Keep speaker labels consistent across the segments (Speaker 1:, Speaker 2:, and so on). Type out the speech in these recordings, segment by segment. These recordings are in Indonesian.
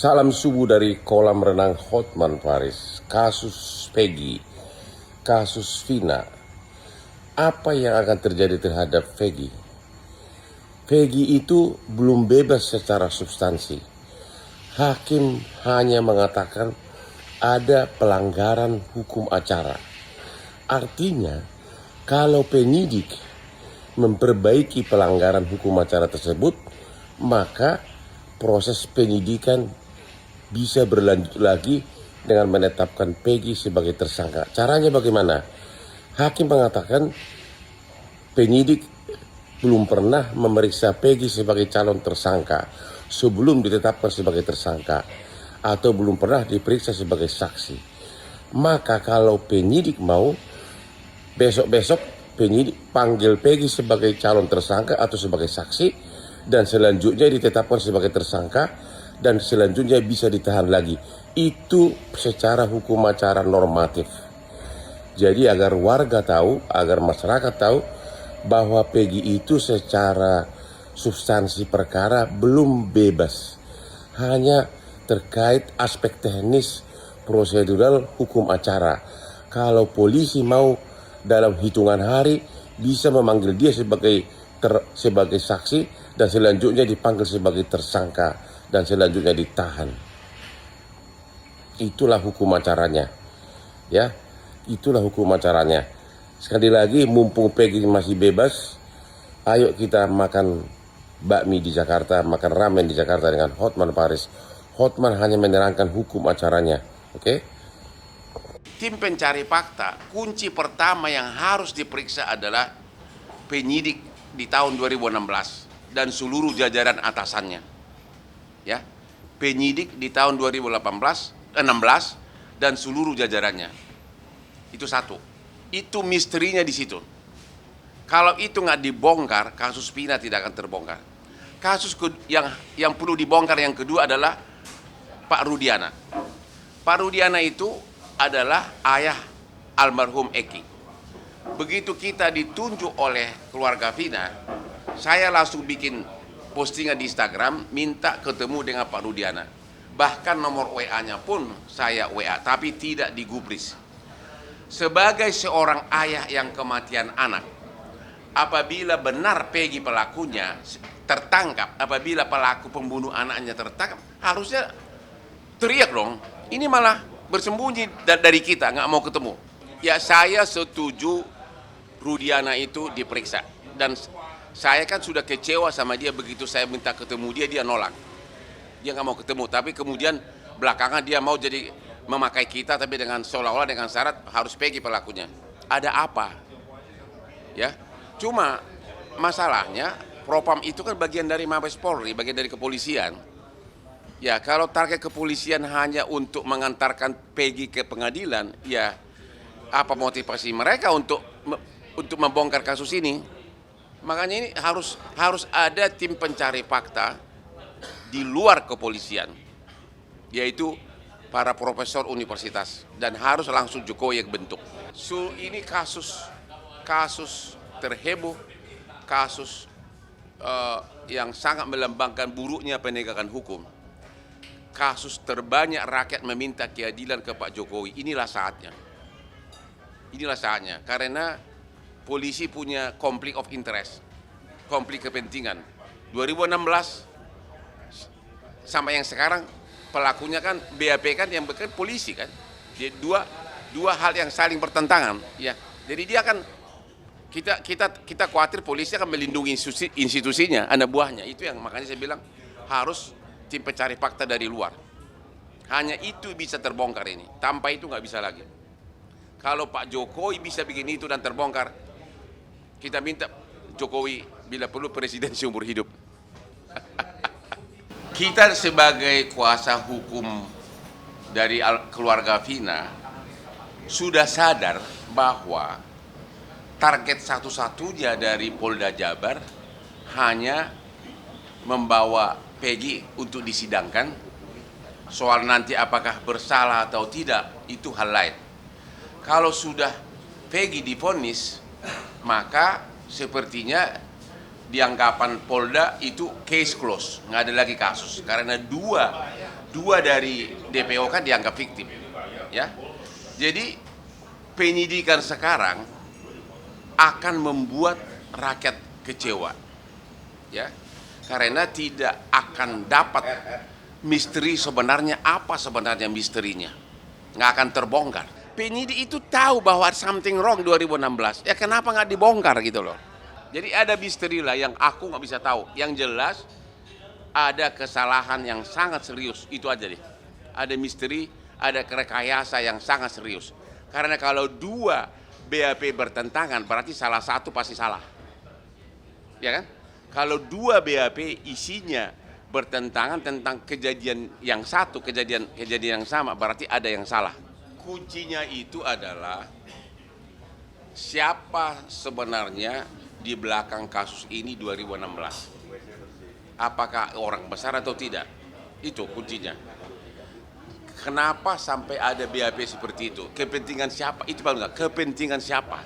Speaker 1: Salam subuh dari kolam renang Hotman Paris. Kasus Peggy, kasus Vina. Apa yang akan terjadi terhadap Peggy? Peggy itu belum bebas secara substansi. Hakim hanya mengatakan ada pelanggaran hukum acara. Artinya, kalau penyidik memperbaiki pelanggaran hukum acara tersebut, maka proses penyidikan bisa berlanjut lagi dengan menetapkan Peggy sebagai tersangka. Caranya bagaimana? Hakim mengatakan penyidik belum pernah memeriksa Peggy sebagai calon tersangka sebelum ditetapkan sebagai tersangka atau belum pernah diperiksa sebagai saksi. Maka kalau penyidik mau, besok-besok penyidik panggil Peggy sebagai calon tersangka atau sebagai saksi, dan selanjutnya ditetapkan sebagai tersangka, dan selanjutnya bisa ditahan lagi. Itu secara hukum acara normatif. Jadi agar warga tahu, agar masyarakat tahu bahwa Peggy itu secara substansi perkara belum bebas. Hanya terkait aspek teknis prosedural hukum acara. Kalau polisi mau dalam hitungan hari bisa memanggil dia sebagai saksi, dan selanjutnya dipanggil sebagai tersangka, dan selanjutnya ditahan. Itulah hukum acaranya. Ya, itulah hukum acaranya. Sekali lagi, mumpung Peggy masih bebas, ayo kita makan bakmi di Jakarta, makan ramen di Jakarta dengan Hotman Paris. Hotman hanya menerangkan hukum acaranya. Oke?
Speaker 2: Tim pencari fakta, kunci pertama yang harus diperiksa adalah penyidik di tahun 2016 dan seluruh jajaran atasannya. Ya. Penyidik di tahun 2016 dan seluruh jajarannya. Itu satu. Itu misterinya di situ. Kalau itu nggak dibongkar, kasus Vina tidak akan terbongkar. Kasus yang perlu dibongkar yang kedua adalah Pak Rudiana. Pak Rudiana itu adalah ayah almarhum Eki. Begitu kita ditunjuk oleh keluarga Vina, saya langsung bikin postingan di Instagram minta ketemu dengan Pak Rudiana. Bahkan nomor WA-nya pun saya WA, tapi tidak digubris. Sebagai seorang ayah yang kematian anak, apabila benar Peggy pelakunya tertangkap, apabila pelaku pembunuh anaknya tertangkap, harusnya teriak dong. Ini malah bersembunyi dari kita, nggak mau ketemu. Ya, saya setuju Rudiana itu diperiksa, dan saya kan sudah kecewa sama dia. Begitu saya minta ketemu dia nolak. Dia nggak mau ketemu, tapi kemudian belakangan dia mau jadi memakai kita, tapi dengan seolah-olah dengan syarat harus Peggy pelakunya. Ada apa? Ya, cuma masalahnya Propam itu kan bagian dari Mabes Polri, bagian dari kepolisian. Ya, kalau target kepolisian hanya untuk mengantarkan Peggy ke pengadilan, ya apa motivasi mereka untuk membongkar kasus ini? Makanya ini harus ada tim pencari fakta di luar kepolisian, yaitu para profesor universitas, dan harus langsung Jokowi yang bentuk. Ini kasus terheboh, kasus yang sangat melambangkan buruknya penegakan hukum. Kasus terbanyak rakyat meminta keadilan ke Pak Jokowi. Inilah saatnya. Karena polisi punya konflik of interest, konflik kepentingan. 2016 sampai yang sekarang pelakunya kan BAP kan yang bekerja polisi kan. Jadi dua hal yang saling bertentangan. Ya, jadi dia kan kita khawatir polisi akan melindungi institusinya, anak buahnya. Itu yang makanya saya bilang harus tim pencari fakta dari luar. Hanya itu bisa terbongkar ini. Tanpa itu nggak bisa lagi. Kalau Pak Jokowi bisa bikin itu dan terbongkar, kita minta Jokowi bila perlu presiden seumur hidup. Kita sebagai kuasa hukum dari keluarga Vina sudah sadar bahwa target satu-satunya dari Polda Jabar hanya membawa Peggy untuk disidangkan. Soal nanti apakah bersalah atau tidak, itu hal lain. Kalau sudah Peggy divonis, maka sepertinya dianggapan Polda itu case close, nggak ada lagi kasus karena dua dari DPO kan dianggap fiktif, ya. Jadi penyidikan sekarang akan membuat rakyat kecewa, ya, karena tidak akan dapat misteri sebenarnya apa sebenarnya misterinya, nggak akan terbongkar. Penyidik itu tahu bahwa something wrong 2016, ya kenapa nggak dibongkar gitu loh. Jadi ada misteri lah yang aku nggak bisa tahu. Yang jelas ada kesalahan yang sangat serius, itu aja deh. Ada misteri, ada rekayasa yang sangat serius. Karena kalau dua BAP bertentangan berarti salah satu pasti salah, ya kan? Kalau dua BAP isinya bertentangan tentang kejadian yang satu, kejadian yang sama, berarti ada yang salah. Kuncinya itu adalah siapa sebenarnya di belakang kasus ini 2016. Apakah orang besar atau tidak? Itu kuncinya. Kenapa sampai ada BAP seperti itu? Kepentingan siapa? Itu paling enggak. Kepentingan siapa?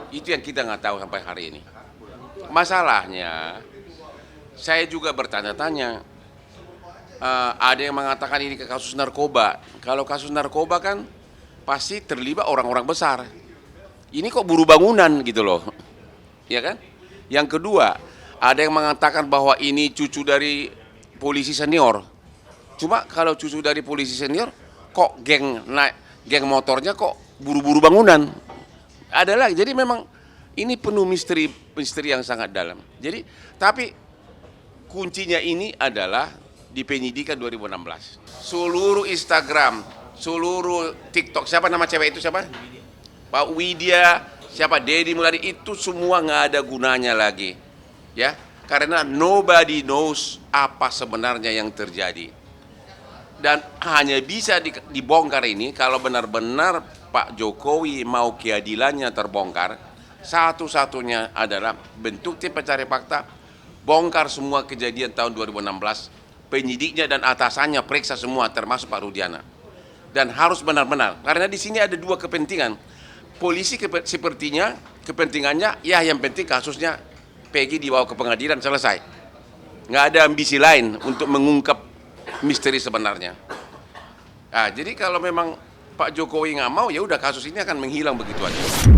Speaker 2: Itu yang kita nggak tahu sampai hari ini. Masalahnya, saya juga bertanya-tanya. Ada yang mengatakan ini ke kasus narkoba. Kalau kasus narkoba kan pasti terlibat orang-orang besar. Ini kok buru bangunan gitu loh, ya kan? Yang kedua, ada yang mengatakan bahwa ini cucu dari polisi senior. Cuma kalau cucu dari polisi senior, kok geng motornya kok buru-buru bangunan? Ada lagi. Jadi memang ini penuh misteri yang sangat dalam. Jadi, tapi kuncinya ini adalah di penyidikan 2016. Seluruh Instagram, seluruh TikTok, siapa nama cewek itu siapa? Pak Widya, siapa Dedi Muladi, itu semua nggak ada gunanya lagi, ya, karena nobody knows apa sebenarnya yang terjadi, dan hanya bisa dibongkar ini kalau benar-benar Pak Jokowi mau keadilannya terbongkar. Satu-satunya adalah bentuk tim pencari fakta, bongkar semua kejadian tahun 2016, penyidiknya dan atasannya periksa semua termasuk Pak Rudiana, dan harus benar-benar, karena di sini ada dua kepentingan. Polisi sepertinya kepentingannya ya yang penting kasusnya Peggy dibawa ke pengadilan selesai. Nggak ada ambisi lain untuk mengungkap misteri sebenarnya. Nah, jadi kalau memang Pak Jokowi nggak mau, ya udah kasus ini akan menghilang begitu aja.